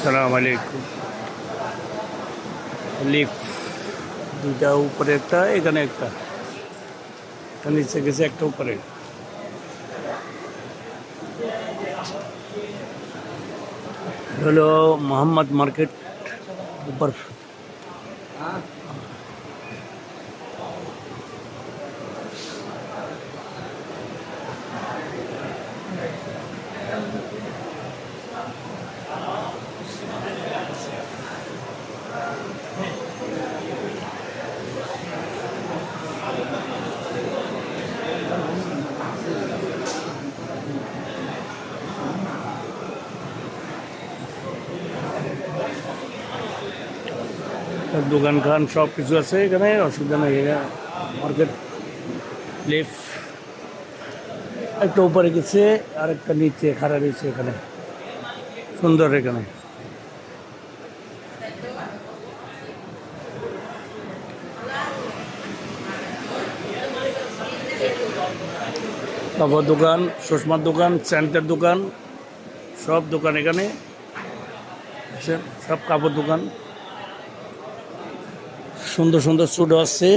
আসসালামু আলাইকুম। লিফট দুইটা, উপরে একটা, এখানে একটা, নিচে গেছে একটা উপরে। হলো মোহাম্মদ মার্কেট উপর। দোকান খান সব কিছু আছে এখানে, অসুবিধা নেই। মার্কেট লিফট একটা উপরে গেছে আর একটা নিচে খাড়া রয়েছে এখানে, সুন্দর এখানে। কাপড় দোকান, চশমার দোকান, সেন্টার দোকান, সব দোকান এখানে, সব কাপড় দোকান। সুন্দর সুন্দর স্যুট আছে,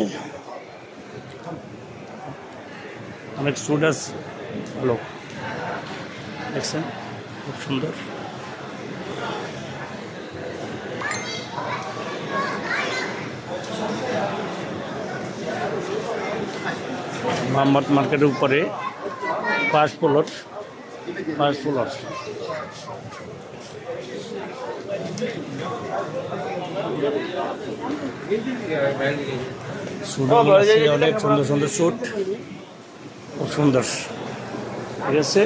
অনেক স্যুট আছে, ভালো দেখছেন, খুব সুন্দর। মোহাম্মদ মার্কেটের উপরে ফার্স্ট ফ্লোর, স্যুট অনেক সুন্দর সুন্দর স্যুট, খুব সুন্দর, ঠিক আছে।